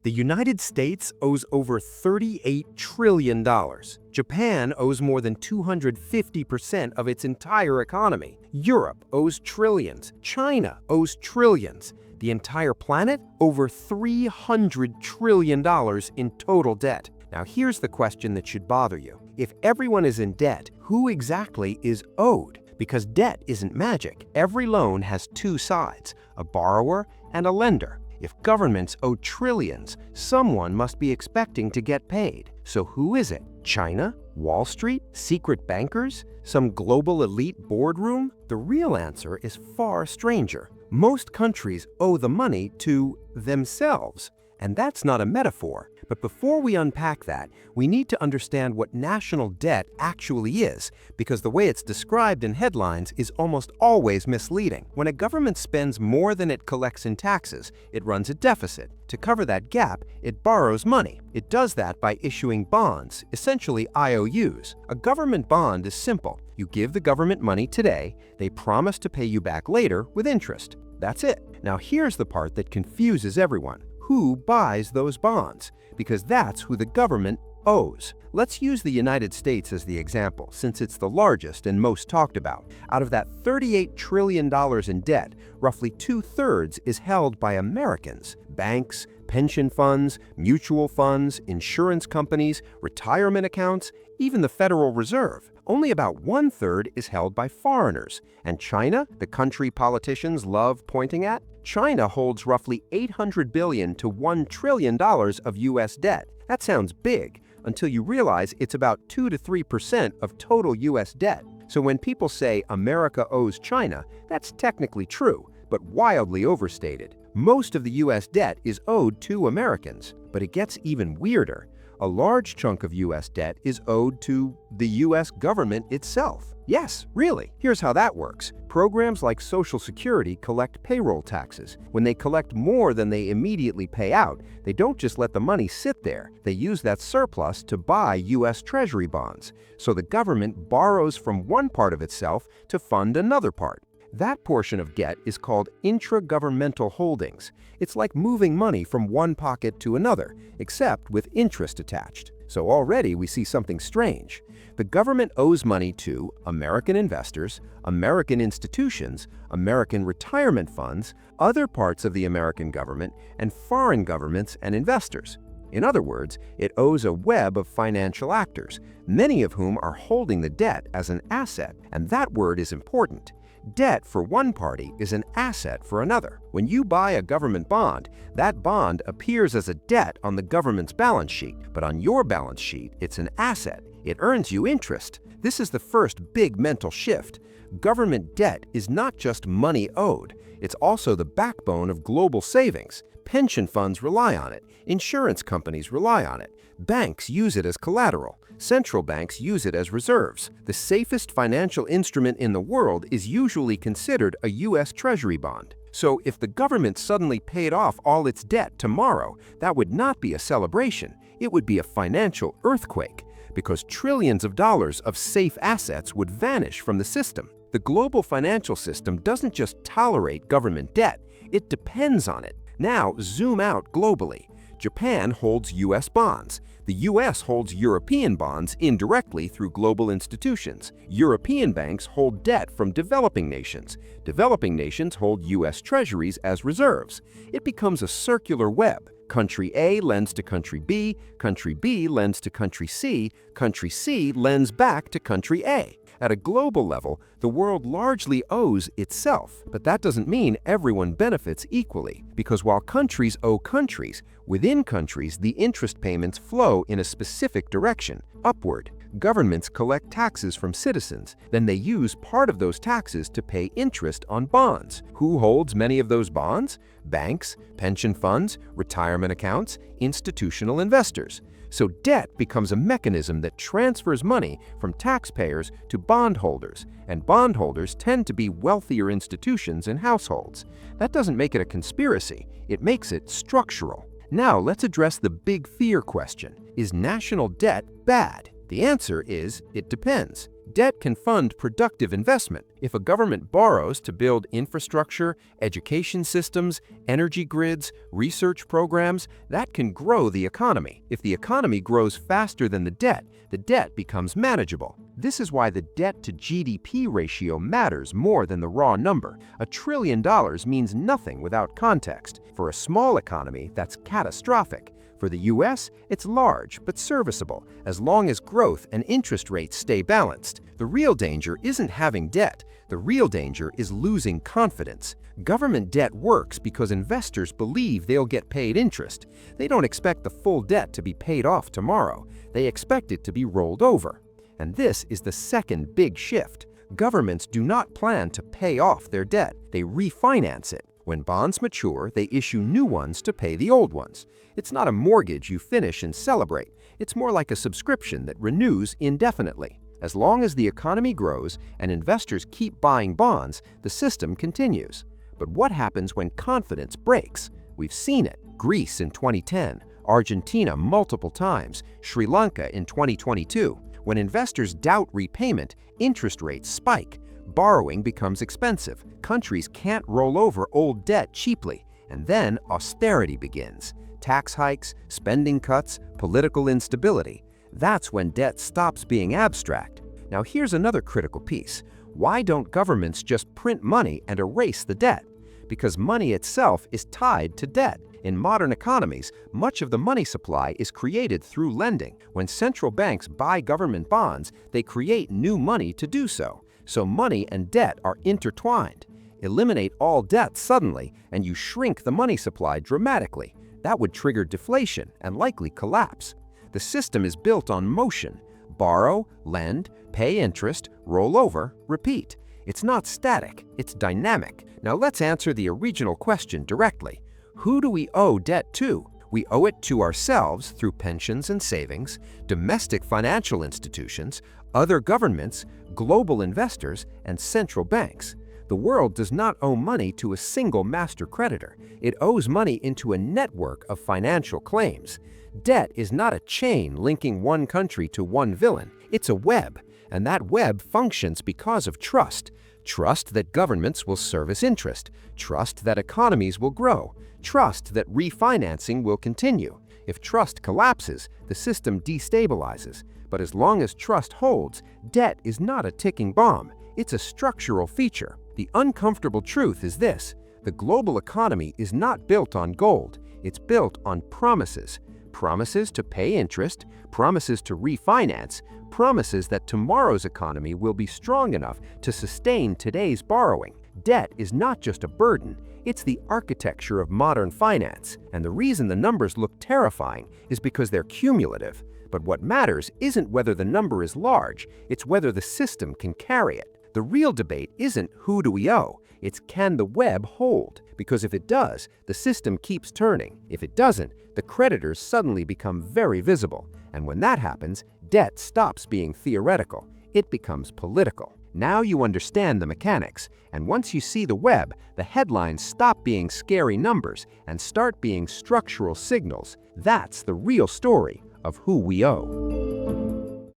The United States owes over $38 trillion. Japan owes more than 250% of its entire economy. Europe owes trillions. China owes trillions. The entire planet, over $300 trillion in total debt. Now here's the question that should bother you. If everyone is in debt, who exactly is owed? Because debt isn't magic. Every loan has two sides, a borrower and a lender. If governments owe trillions, someone must be expecting to get paid. So who is it? China? Wall Street? Secret bankers? Some global elite boardroom? The real answer is far stranger. Most countries owe the money to themselves. And that's not a metaphor. But before we unpack that, we need to understand what national debt actually is, because the way it's described in headlines is almost always misleading. When a government spends more than it collects in taxes, it runs a deficit. To cover that gap, it borrows money. It does that by issuing bonds, essentially IOUs. A government bond is simple. You give the government money today, they promise to pay you back later with interest. That's it. Now here's the part that confuses everyone. Who buys those bonds? Because that's who the government owes. Let's use the United States as the example, since it's the largest and most talked about. Out of that $38 trillion in debt, roughly 2/3 is held by Americans. Banks, pension funds, mutual funds, insurance companies, retirement accounts, even the Federal Reserve. Only about 1/3 is held by foreigners. And China, the country politicians love pointing at? China holds roughly $800 billion to $1 trillion of U.S. debt. That sounds big, until you realize it's about 2 to 3% of total U.S. debt. So when people say America owes China, that's technically true, but wildly overstated. Most of the U.S. debt is owed to Americans. But it gets even weirder. A large chunk of U.S. debt is owed to the U.S. government itself. Yes, really. Here's how that works. Programs like Social Security collect payroll taxes. When they collect more than they immediately pay out, they don't just let the money sit there. They use that surplus to buy U.S. Treasury bonds. So the government borrows from one part of itself to fund another part. That portion of debt is called intragovernmental holdings. It's like moving money from one pocket to another, except with interest attached. So already we see something strange. The government owes money to American investors, American institutions, American retirement funds, other parts of the American government, and foreign governments and investors. In other words, it owes a web of financial actors, many of whom are holding the debt as an asset, and that word is important. Debt for one party is an asset for another. When you buy a government bond, that bond appears as a debt on the government's balance sheet, but on your balance sheet, it's an asset. It earns you interest. This is the first big mental shift. Government debt is not just money owed. It's also the backbone of global savings. Pension funds rely on it. Insurance companies rely on it. Banks use it as collateral. Central banks use it as reserves. The safest financial instrument in the world is usually considered a U.S. Treasury bond. So if the government suddenly paid off all its debt tomorrow, that would not be a celebration. It would be a financial earthquake, because trillions of dollars of safe assets would vanish from the system. The global financial system doesn't just tolerate government debt, it depends on it. Now zoom out globally. Japan holds U.S. bonds. The U.S. holds European bonds indirectly through global institutions. European banks hold debt from developing nations. Developing nations hold U.S. treasuries as reserves. It becomes a circular web. Country A lends to country B lends to country C lends back to country A. At a global level, the world largely owes itself, but that doesn't mean everyone benefits equally, because while countries owe countries, within countries the interest payments flow in a specific direction, upward. Governments collect taxes from citizens, then they use part of those taxes to pay interest on bonds. Who holds many of those bonds? Banks, pension funds, retirement accounts, institutional investors. So debt becomes a mechanism that transfers money from taxpayers to bondholders, and bondholders tend to be wealthier institutions and households. That doesn't make it a conspiracy, it makes it structural. Now let's address the big fear question. Is national debt bad? The answer is, it depends. Debt can fund productive investment. If a government borrows to build infrastructure, education systems, energy grids, research programs, that can grow the economy. If the economy grows faster than the debt becomes manageable. This is why the debt-to-GDP ratio matters more than the raw number. $1 trillion means nothing without context. For a small economy, that's catastrophic. For the U.S., it's large but serviceable, as long as growth and interest rates stay balanced. The real danger isn't having debt. The real danger is losing confidence. Government debt works because investors believe they'll get paid interest. They don't expect the full debt to be paid off tomorrow. They expect it to be rolled over. And this is the second big shift. Governments do not plan to pay off their debt. They refinance it. When bonds mature, they issue new ones to pay the old ones. It's not a mortgage you finish and celebrate. It's more like a subscription that renews indefinitely. As long as the economy grows and investors keep buying bonds, the system continues. But what happens when confidence breaks? We've seen it. Greece in 2010, Argentina multiple times, Sri Lanka in 2022. When investors doubt repayment, interest rates spike. Borrowing becomes expensive. Countries can't roll over old debt cheaply. And then austerity begins. Tax hikes, spending cuts, political instability. That's when debt stops being abstract. Now here's another critical piece. Why don't governments just print money and erase the debt? Because money itself is tied to debt. In modern economies, much of the money supply is created through lending. When central banks buy government bonds, they create new money to do so. So money and debt are intertwined. Eliminate all debt suddenly, and you shrink the money supply dramatically. That would trigger deflation and likely collapse. The system is built on motion. Borrow, lend, pay interest, roll over, repeat. It's not static, it's dynamic. Now let's answer the original question directly. Who do we owe debt to? We owe it to ourselves through pensions and savings, domestic financial institutions, other governments, global investors, and central banks. The world does not owe money to a single master creditor. It owes money into a network of financial claims. Debt is not a chain linking one country to one villain. It's a web, and that web functions because of trust. Trust that governments will service interest. Trust that economies will grow. Trust that refinancing will continue. If trust collapses, the system destabilizes. But as long as trust holds, debt is not a ticking bomb. It's a structural feature. The uncomfortable truth is this: the global economy is not built on gold. It's built on promises. Promises to pay interest, promises to refinance, promises that tomorrow's economy will be strong enough to sustain today's borrowing. Debt is not just a burden, it's the architecture of modern finance. And the reason the numbers look terrifying is because they're cumulative. But what matters isn't whether the number is large, it's whether the system can carry it. The real debate isn't who do we owe, it's can the web hold? Because if it does, the system keeps turning. If it doesn't, the creditors suddenly become very visible. And when that happens, debt stops being theoretical. It becomes political. Now you understand the mechanics, and once you see the web, the headlines stop being scary numbers and start being structural signals. That's the real story of who we owe.